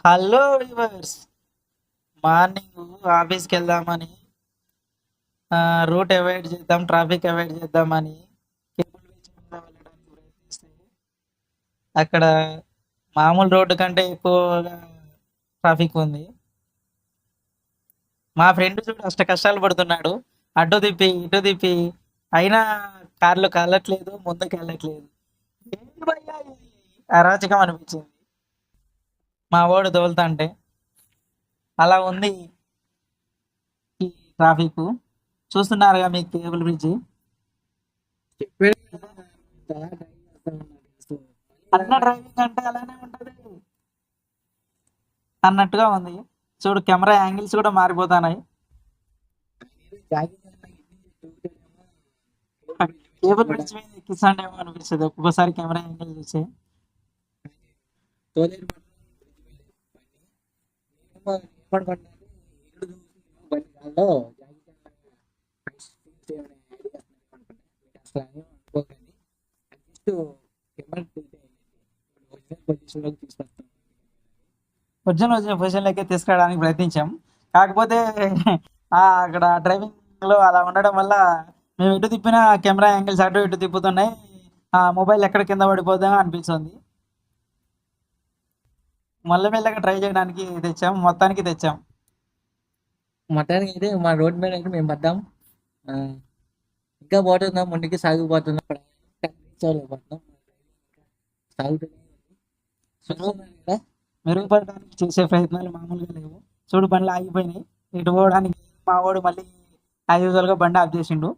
Hello viewers, morning ఆఫీస్కి వెళ్దామని route avoid చేద్దాం, ట్రాఫిక్ అవాయిడ్ చేద్దామని కేబుల్ బ్రిడ్జ్ మీద వెళ్ళడానికి ప్రయత్నిస్తే అక్కడ మామూలు రోడ్డు కంటే ఎక్కువగా ట్రాఫిక్ ఉంది. మా ఫ్రెండ్ చూడు అష్ట కష్టాలు పడుతున్నాడు, అడ్డు తిప్పి ఇటు తిప్పి, అయినా కార్లు కదలట్లేదు, ముందుకు వెళ్ళట్లేదు. ఏంటి భయ్యా ఇది? అరాచకం అనిపించింది మా వాడు తోలుతా అంటే. అలా ఉంది ఈ ట్రాఫిక్. చూస్తున్నారుగా మీకు కేబుల్ బ్రిడ్జి. అన్న డ్రైవింగ్ అంటే అలానే ఉంటది అన్నట్టుగా ఉంది. చూడు కెమెరా యాంగిల్స్ కూడా మారిపోతున్నాయి. కేబుల్ బ్రిడ్జ్ మీద ఎక్కిస్తాండేమో అనిపిస్తుంది ఒక్కొక్కసారి కెమెరా యాంగిల్ చూస్తే. వచ్చిన పొజిషన్లోకి తీసుకురావడానికి ప్రయత్నించాం. కాకపోతే అక్కడ డ్రైవింగ్లో అలా ఉండడం వల్ల మేము ఎటు తిప్పినా కెమెరా యాంగిల్స్ అటు ఇటు తిప్పుతున్నాయి. మొబైల్ ఎక్కడ కింద పడిపోదామో అనిపిస్తుంది. మెల్లమెల్లగా ట్రై చేయడానికి తెచ్చాం, మొత్తానికి తెచ్చాం. మొత్తానికి అయితే మా రోడ్ మీద అయితే మేము పడ్డాం. ఇంకా పోతున్నాం, ముందుకి సాగిపోతున్నాం. పోతున్నాం సాగుతుంది. చూస్తున్నారు కదా, మెరుగుపడడానికి చేసే ప్రయత్నాలు మామూలుగా లేవు. చూడు బండ్లు ఆగిపోయినాయి, ఇటు పోవడానికి మా వాడు మళ్ళీ యాజ్ యూజువల్గా బండి ఆఫ్ చేసిండు.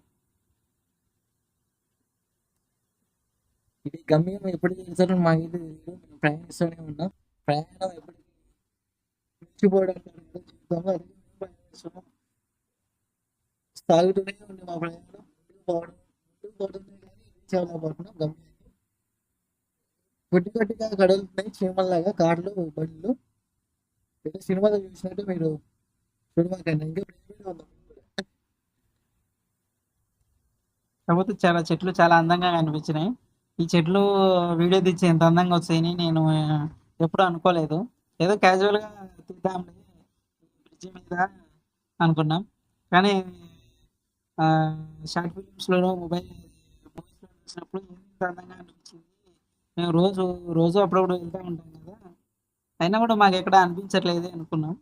ఇది గమ్యం ఎప్పుడు చేస్తారో మాకైతే తెలియదు. మేము ప్రయాణిస్తూనే ఉన్నాం. ప్రయాణం ఎప్పటికీ మర్చిపోవడానికి జీవితంలో అదే ప్రయాణిస్తున్నాం. సాగుతూనే ఉంది మా ప్రయాణం. ముందుకు పోతుంది కానీ రీచ్ అవ్వలేకపోతున్నాం గమ్యాన్ని. కొద్దిగా కడుగుతున్నాయి చీమల్లాగా కార్లు, బండ్లు. ఏదో సినిమాలో చూసినట్టు మీరు చూడమాకండి. ఇంకా ప్రేమగా ఉందాం. కాకపోతే చెట్లు చాలా అందంగా కనిపించినాయి. ఈ చెట్లు వీడియో తీసి ఎంత అందంగా వస్తాయని నేను ఎప్పుడూ అనుకోలేదు. ఏదో క్యాజువల్గా తీద్దాంలే బ్రిడ్జి మీద అనుకున్నాం. కానీ షార్ట్ ఫిలిమ్స్లో మూవీస్లో చూసినప్పుడు ఎంత అందంగా అనిపించింది. మేము రోజు అప్పుడప్పుడు వెళ్తూ ఉంటాం కదా, అయినా కూడా మాకు ఎక్కడ అనిపించట్లేదు అనుకున్నాం.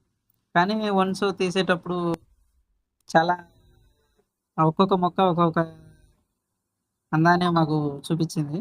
కానీ వన్స్ తీసేటప్పుడు చాలా ఒక్కొక్క మొక్క ఒక్కొక్క అందాన్ని మాకు చూపించింది.